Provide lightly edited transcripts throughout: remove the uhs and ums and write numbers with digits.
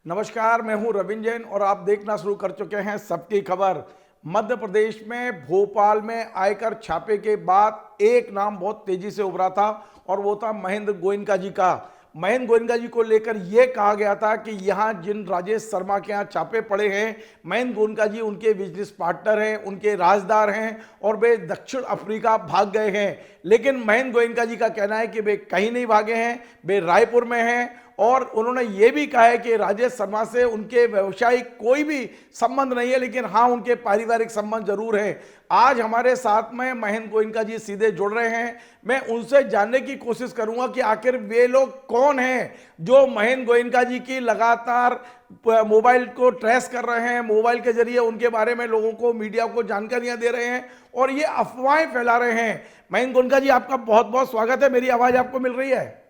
नमस्कार, मैं हूं रविंद्र जैन और आप देखना शुरू कर चुके हैं सबकी खबर। मध्य प्रदेश में भोपाल में आयकर छापे के बाद एक नाम बहुत तेजी से उभरा था और वो था महेंद्र गोयनका जी का। महेंद्र गोयनका जी को लेकर यह कहा गया था कि यहां जिन राजेश शर्मा के यहाँ छापे पड़े हैं, महेंद्र गोयनका जी उनके बिजनेस पार्टनर हैं, उनके राजदार हैं और वे दक्षिण अफ्रीका भाग गए हैं। लेकिन महेंद्र गोयनका जी का कहना है कि वे कहीं नहीं भागे हैं, वे रायपुर में हैं और उन्होंने ये भी कहा है कि राजेश शर्मा से उनके व्यवसायिक कोई भी संबंध नहीं है, लेकिन हाँ उनके पारिवारिक संबंध जरूर है। आज हमारे साथ में महेंद्र गोयनका जी सीधे जुड़ रहे हैं। मैं उनसे जानने की कोशिश करूंगा कि आखिर वे लोग कौन हैं जो महेंद्र गोयनका जी की लगातार मोबाइल को ट्रेस कर रहे हैं, मोबाइल के जरिए उनके बारे में लोगों को, मीडिया को जानकारियां दे रहे हैं और ये अफवाहें फैला रहे हैं। महेंद्र गोयनका जी, आपका बहुत बहुत स्वागत है। मेरी आवाज आपको मिल रही है?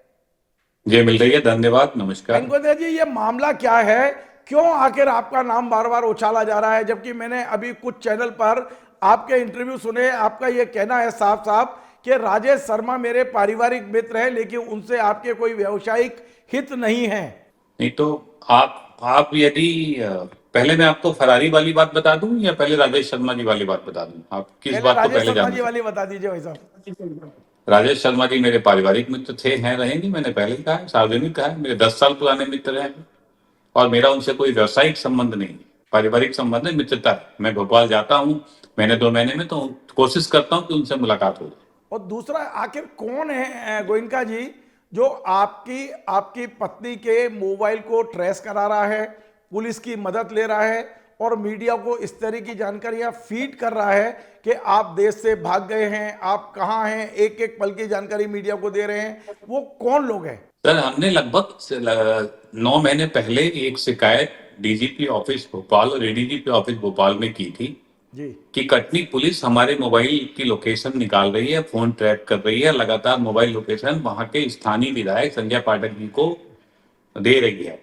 जी मिल रही है, धन्यवाद, नमस्कार। वेंकटेश जी, ये मामला क्या है? क्यों आखिर आपका नाम बार बार उछाला जा रहा है, जबकि मैंने अभी कुछ चैनल पर आपके इंटरव्यू सुने, आपका ये कहना है साफ साफ कि राजेश शर्मा मेरे पारिवारिक मित्र हैं, लेकिन उनसे आपके कोई व्यावसायिक हित नहीं है। नहीं तो आप यदि पहले मैं आपको फरारी वाली बात बता दूं या पहले राजेश शर्मा जी वाली बात बता दूं? आप किस पहले बात को राजेश पहले शर्मा जानना जी वाली चाहते बता दीजिए भाई साहब। हैं? राजेश शर्मा जी मेरे पारिवारिक मित्र थे, हैं, रहेंगे। मैंने पहले ही कहा है, सार्वजनिक कहा है, मेरे 10 साल पुराने मित्र हैं और मेरा उनसे कोई व्यवसायिक संबंध नहीं, पारिवारिक संबंध है, मित्रता है। मैं भोपाल जाता हूँ महीने 2 महीने में, तो कोशिश करता हूँ कि उनसे मुलाकात हो। और दूसरा, आखिर कौन है गोयनका जी जो आपकी आपकी पत्नी के मोबाइल को ट्रेस करा रहा है, पुलिस की मदद ले रहा है और मीडिया को इस तरह की जानकारियां फीड कर रहा है कि आप देश से भाग गए हैं, आप कहां हैं, एक एक पल की जानकारी मीडिया को दे रहे हैं? वो कौन लोग हैं? सर, हमने लगभग 9 महीने पहले एक शिकायत डीजीपी ऑफिस भोपाल और एडीजीपी ऑफिस भोपाल में की थी जी कि कटनी पुलिस हमारे मोबाइल की लोकेशन निकाल रही है, फोन ट्रैक कर रही है, लगातार मोबाइल लोकेशन वहां के स्थानीय विधायक संजय पाठक जी को दे रही है।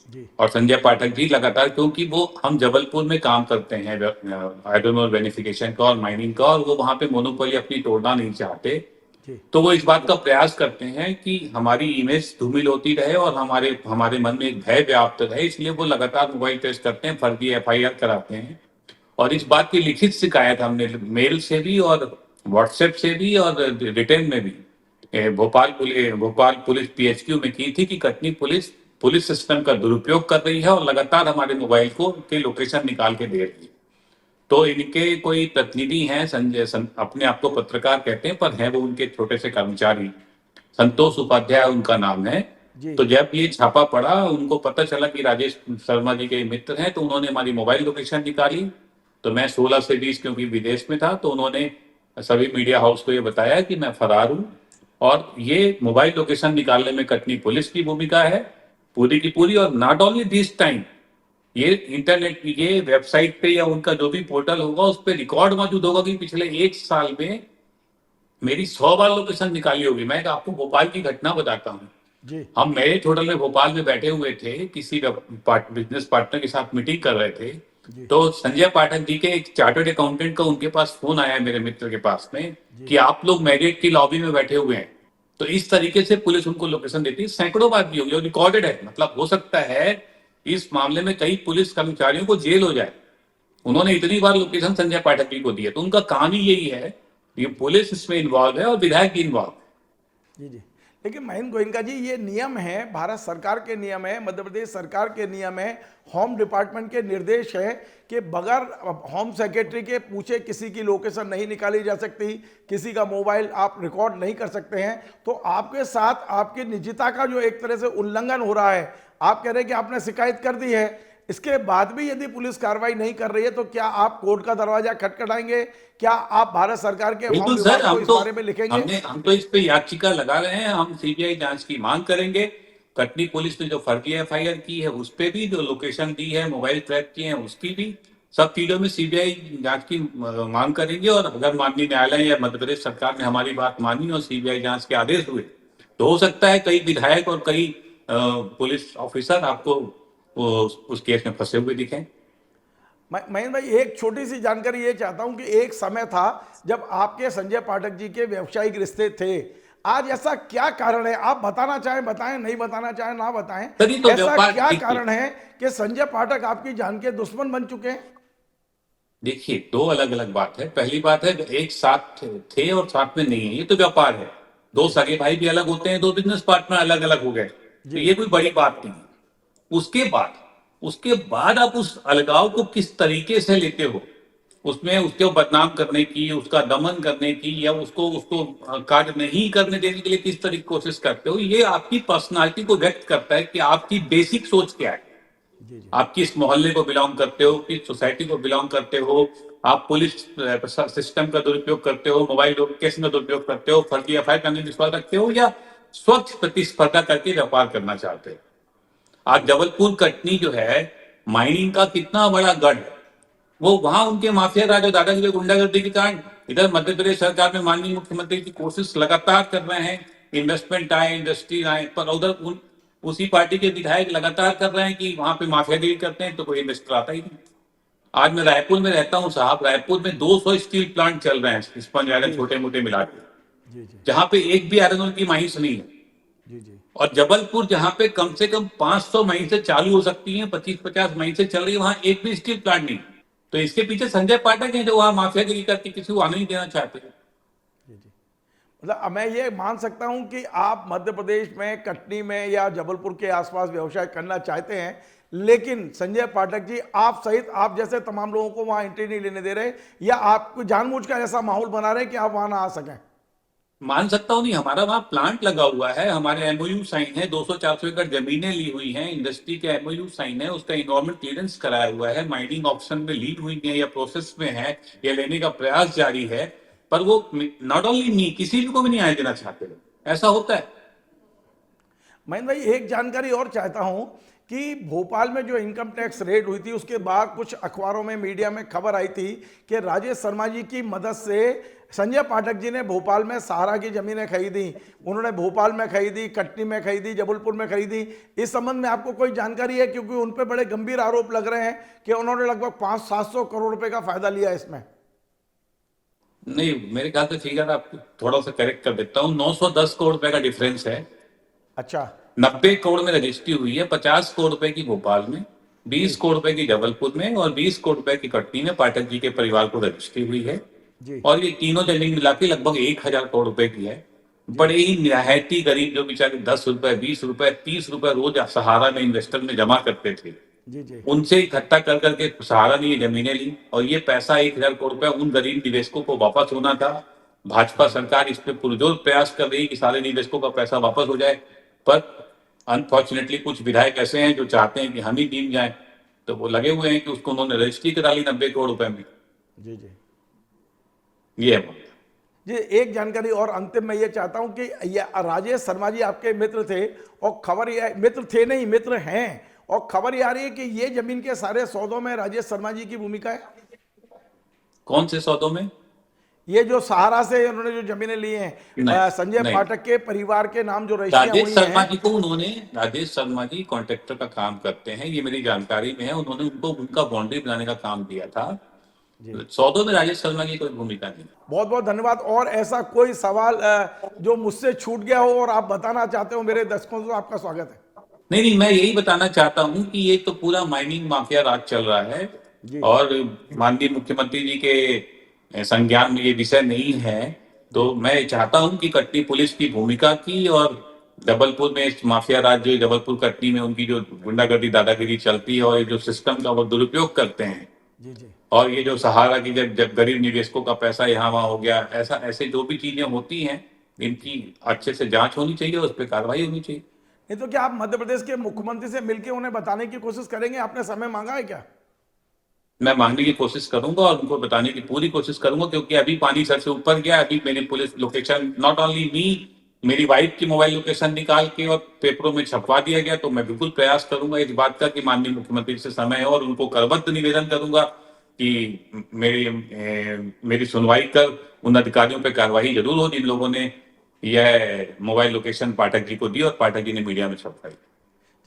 जी और संजय पाठक जी लगातार, क्योंकि वो हम जबलपुर में काम करते हैं आइडोनोर वेरिफिकेशन का और माइनिंग का, और वो वहां पे मोनोपोली अपनी तोड़ना नहीं चाहते, जी तो वो इस बात का प्रयास करते हैं कि हमारी इमेज धूमिल होती रहे और हमारे हमारे मन में एक भय व्याप्त रहे, इसलिए वो लगातार मोबाइल टेस्ट करते हैं, फर्जी एफआईआर कराते हैं। और इस बात की लिखित शिकायत हमने मेल से भी और व्हाट्सएप से भी और रिटर्न में भी भोपाल पुलिस पीएचक्यू में की थी कि कटनी पुलिस पुलिस सिस्टम का दुरुपयोग कर रही है और लगातार हमारे मोबाइल को के लोकेशन निकाल के दे रही है। तो इनके कोई प्रतिनिधि हैं, अपने आप को पत्रकार कहते हैं पर हैं वो उनके छोटे से कर्मचारी, संतोष उपाध्याय उनका नाम है। जी तो जब ये छापा पड़ा, उनको पता चला कि राजेश शर्मा जी के मित्र हैं, तो उन्होंने हमारी मोबाइल लोकेशन निकाली। तो मैं 16 से 20 क्योंकि विदेश में था, तो उन्होंने सभी मीडिया हाउस को ये बताया कि मैं फरार हूँ और ये मोबाइल लोकेशन निकालने में कटनी पुलिस की भूमिका है पूरी की पूरी। और नॉट ओनली दिस टाइम, ये इंटरनेट, ये वेबसाइट पे या उनका जो भी पोर्टल होगा उस पर रिकॉर्ड मौजूद होगा कि पिछले 1 साल में मेरी 100 बार लोकेशन निकाली होगी। मैं आपको भोपाल की घटना बताता हूँ। जी हम मैरिज होटल में भोपाल में बैठे हुए थे, किसी बिजनेस पार्टनर के साथ मीटिंग कर रहे थे, जी तो संजय पाठक जी के एक चार्टर्ड अकाउंटेंट का उनके पास फोन आया मेरे मित्र के पास में जी कि आप लोग मैरिज की लॉबी में बैठे हुए हैं। तो इस तरीके से पुलिस उनको लोकेशन देती है, सैकड़ों बार भी होगी और रिकॉर्डेड है। मतलब हो सकता है इस मामले में कई पुलिस कर्मचारियों को जेल हो जाए, उन्होंने इतनी बार लोकेशन संजय पाठक जी को दी है। तो उनका काम ही यही है, ये पुलिस इसमें इन्वॉल्व है और विधायक भी इन्वॉल्व है। जी जी। लेकिन महेंद्र गोयनका जी, ये नियम है, भारत सरकार के नियम है, मध्य प्रदेश सरकार के नियम है, होम डिपार्टमेंट के निर्देश है कि बगैर होम सेक्रेटरी के पूछे किसी की लोकेशन नहीं निकाली जा सकती, किसी का मोबाइल आप रिकॉर्ड नहीं कर सकते हैं। तो आपके साथ आपकी निजता का जो एक तरह से उल्लंघन हो रहा है, आप कह रहे हैं कि आपने शिकायत कर दी है, इसके बाद भी यदि पुलिस कार्रवाई नहीं कर रही है तो क्या आप कोर्ट का दरवाजा खटखटाएंगे? क्या आप भारत सरकार के होम बिल्कुल सर, विभाग को इस बारे में लिखेंगे? हम तो इस पे याचिका लगा रहे हैं, हम सीबीआई जांच की मांग करेंगे। कटनी पुलिस ने जो फर्जी एफआईआर की है उस पे भी, जो लोकेशन दी है, मोबाइल ट्रैक किए हैं उसकी भी, सब चीजों में सीबीआई जांच की मांग करेंगे। और अगर माननीय न्यायालय या मध्य प्रदेश सरकार ने हमारी बात मानी और सीबीआई जांच के आदेश हुए, तो हो सकता है कई विधायक और कई पुलिस ऑफिसर आपको उस केस में फंसे हुए दिखें। महेंद्र भाई, एक छोटी सी जानकारी ये चाहता हूं कि एक समय था जब आपके संजय पाठक जी के व्यावसायिक रिश्ते थे, आज ऐसा क्या कारण है, आप बताना चाहें बताएं, नहीं बताना चाहें ना बताएं, तभी तो ऐसा व्यापार क्या देखिए, कारण है कि संजय पाठक आपकी जान के दुश्मन बन चुके हैं? देखिए दो अलग अलग बात है। पहली बात है एक साथ थे और साथ में नहीं है, ये तो व्यापार है। दो जी सगे भाई भी अलग होते हैं, दो बिजनेस पार्टनर अलग अलग हो गए, तो जी ये कोई बड़ी बात नहीं है। उसके बाद उसके बाद आप उस अलगाव को किस तरीके से लेते हो, उसमें उसको बदनाम करने की, उसका दमन करने की, या उसको उसको कार्य नहीं करने देने के लिए किस तरीके कोशिश करते हो, ये आपकी पर्सनालिटी को व्यक्त करता है कि आपकी बेसिक सोच क्या है। जी जी आप किस मोहल्ले को बिलोंग करते हो, किस सोसाइटी को बिलोंग करते हो, आप पुलिस सिस्टम का दुरुपयोग करते हो, मोबाइल लोकेशन का दुरुपयोग करते हो, फर्जी एफआईआर करने की विश्वास रखते हो, या स्वच्छ प्रतिस्पर्धा करके व्यापार करना चाहते हो। आज जबलपुर कटनी जो है माइनिंग का कितना बड़ा गढ़ है, वो वहां उनके माफिया राज और दादागिरी गुंडागर्दी के कारण इधर मध्य प्रदेश सरकार में माननीय मुख्यमंत्री की कोशिश लगातार कर रहे हैं, इन्वेस्टमेंट आए, इंडस्ट्री आए, पर उधर उसी पार्टी के विधायक लगातार कर रहे हैं कि वहां पे माफियागिरी करते हैं, तो कोई इन्वेस्टर आता ही नहीं। आज मैं रायपुर में रहता हूँ साहब, रायपुर में 200 स्टील प्लांट चल रहे हैं, स्पंज आयरन जी छोटे मोटे मिला के, जी जी जहां पे एक भी आयरन ओर की माइंस नहीं है। जी जी और जबलपुर जहां पे कम से कम 500 मई से चालू हो सकती है, 25-50 मई से चल रही है, वहां एक भी स्टील प्लांट नहीं। तो इसके पीछे संजय पाठक है जो वहां माफियागिरी करके किसी को आने नहीं देना चाहते हैं। जी जी। मतलब अब मैं ये मान सकता हूं कि आप मध्य प्रदेश में कटनी में या जबलपुर के आसपास व्यवसाय करना चाहते हैं, लेकिन संजय पाठक जी आप सहित आप जैसे तमाम लोगों को वहां एंट्री नहीं लेने दे रहे, या आपको जानबूझकर ऐसा माहौल बना रहे कि आप वहां ना आ सकें? मान सकता हूँ नहीं, हमारा वहां प्लांट लगा हुआ है, हमारे एमओयू साइन है, 200-400 एकड़ जमीनें ली हुई हैं, इंडस्ट्री के एमओयू साइन है, उसका इन्वायरमेंट क्लियरेंस कराया हुआ है, माइनिंग ऑप्शन में लीड हुई है या प्रोसेस में है या लेने का प्रयास जारी है। पर वो नॉट ओनली मी, किसी को भी नहीं आने देना चाहते। ऐसा होता है। महेंद्र भाई एक जानकारी और चाहता हूं कि भोपाल में जो इनकम टैक्स रेड हुई थी उसके बाद कुछ अखबारों में मीडिया में खबर आई थी कि राजेश शर्मा जी की मदद से संजय पाठक जी ने भोपाल में सहारा की जमीनें खरीदी, उन्होंने भोपाल में खरीदी, कटनी में खरीदी, जबलपुर में खरीदी। इस संबंध में आपको कोई जानकारी है? क्योंकि उन पर बड़े गंभीर आरोप लग रहे हैं कि उन्होंने लगभग 500-700 करोड़ रुपए का फायदा लिया इसमें। नहीं, मेरे ख्याल से फिगर आपको थोड़ा सा करेक्ट कर देता हूँ, 910 करोड़ रुपए का डिफरेंस है। अच्छा 90 करोड़ में रजिस्ट्री हुई है, 50 करोड़ रुपए की भोपाल में, जी 20 करोड़ रुपए की जबलपुर में और 20 करोड़ रुपए की कटनी में पाठक जी के परिवार को रजिस्ट्री हुई है। जी और ये तीनों जमीन मिला के लगभग 1000 करोड़ रुपए की है। जी बड़े ही निहायती गरीब जो बेचारे 10 रुपए, 20 रुपए, 30 रुपए रोज सहारा में इन्वेस्टर में जमा करते थे, जी जी उनसे इकट्ठा कर करके सहारा ने ये जमीनें ली, और ये पैसा 1000 करोड़ रुपया उन गरीब निवेशकों को वापस होना था। भाजपा सरकार इस पे पुरजोर प्रयास कर रही है कि सारे निवेशकों का पैसा वापस हो जाए, पर अनफॉर्चुनेटली कुछ विधायक ऐसे हैं जो चाहते हैं कि हम ही डीम जाए, तो वो लगे हुए हैं कि उसको उन्होंने रजिस्ट्री करा ली 90 करोड़ रुपए में। जी जी ये है बात। जी। एक जानकारी और अंतिम में ये चाहता हूं कि ये राजेश शर्मा जी आपके मित्र थे, और खबर ये, मित्र थे नहीं मित्र हैं, और खबर ये आ रही है कि ये जमीन के सारे सौदों में राजेश शर्मा जी की भूमिका है। कौन से सौदों में? ये जो सहारा से उन्होंने जो जमीनें ली हैं, नहीं संजय नहीं, पाठक के परिवार के नाम जो रजिस्ट्रियां राजेश हुई शर्मा हैं। जी को उन्होंने, राजेश शर्मा जी कॉन्ट्रैक्टर का काम करते हैं, ये मेरी जानकारी में है, उन्होंने उनको उनका बाउंड्री बनाने का काम दिया था। जी सौदों में राजेश शर्मा की कोई भूमिका नहीं। बहुत बहुत धन्यवाद। और ऐसा कोई सवाल जो मुझसे छूट गया हो और आप बताना चाहते हो मेरे दर्शकों, तो आपका स्वागत है। नहीं नहीं, मैं यही बताना चाहता हूं कि ये तो पूरा माइनिंग माफिया राज चल रहा है, जी और माननीय मुख्यमंत्री जी के संज्ञान में ये विषय नहीं है। जी तो मैं चाहता हूं कि कटनी पुलिस की भूमिका की, और जबलपुर में इस माफिया राज जो जबलपुर कटनी में उनकी जो गुंडागर्दी दादागिरी चलती है, और ये जो सिस्टम का वो दुरुपयोग करते हैं, जी जी और ये जो सहारा की जब जब गरीब निवेशकों का पैसा यहाँ वहां हो गया, ऐसा ऐसे जो भी चीजें होती हैं, इनकी अच्छे से जांच होनी चाहिए और उस पर कार्रवाई होनी चाहिए। नहीं तो क्या आप मध्य प्रदेश के मुख्यमंत्री से मिलकर उन्हें बताने की कोशिश करेंगे? आपने समय मांगा है क्या? मैं मांगने की कोशिश करूंगा और उनको बताने की पूरी कोशिश करूंगा, क्योंकि अभी पानी सर से ऊपर गया। अभी मेरी police location, not only me, मेरी वाइफ की मोबाइल लोकेशन निकाल के और पेपरों में छपवा दिया गया। तो मैं बिल्कुल प्रयास करूंगा इस बात का कि माननीय मुख्यमंत्री से समय है, और उनको करबद्ध निवेदन करूंगा कि मेरी सुनवाई कर उन अधिकारियों पर कार्रवाई जरूर हो जिन लोगों ने यह मोबाइल लोकेशन पाठक जी को दी और पाठक जी ने मीडिया में छपवाई।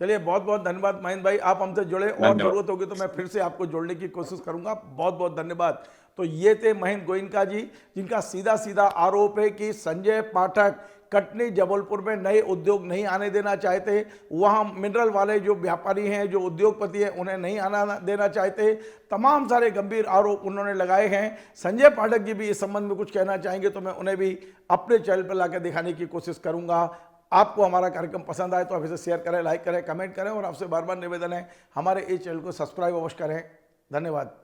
चलिए बहुत बहुत धन्यवाद महेंद्र भाई, आप हमसे जुड़े, और धन्यवाद। जरूरत होगी तो मैं फिर से आपको जोड़ने की कोशिश करूंगा। बहुत बहुत धन्यवाद। तो ये थे महेंद्र गोयनका जी, जिनका सीधा सीधा आरोप है कि संजय पाठक कटनी जबलपुर में नए उद्योग नहीं आने देना चाहते, वहाँ मिनरल वाले जो व्यापारी हैं, जो उद्योगपति हैं, उन्हें नहीं आना देना चाहते। तमाम सारे गंभीर आरोप उन्होंने लगाए हैं। संजय पाठक जी भी इस संबंध में कुछ कहना चाहेंगे तो मैं उन्हें भी अपने चैनल पर लाकर दिखाने की कोशिश करूंगा। आपको हमारा कार्यक्रम पसंद आए तो आप इसे शेयर करें, लाइक करें, कमेंट करें और आपसे बार बार निवेदन है हमारे इस चैनल को सब्सक्राइब अवश्य करें। धन्यवाद।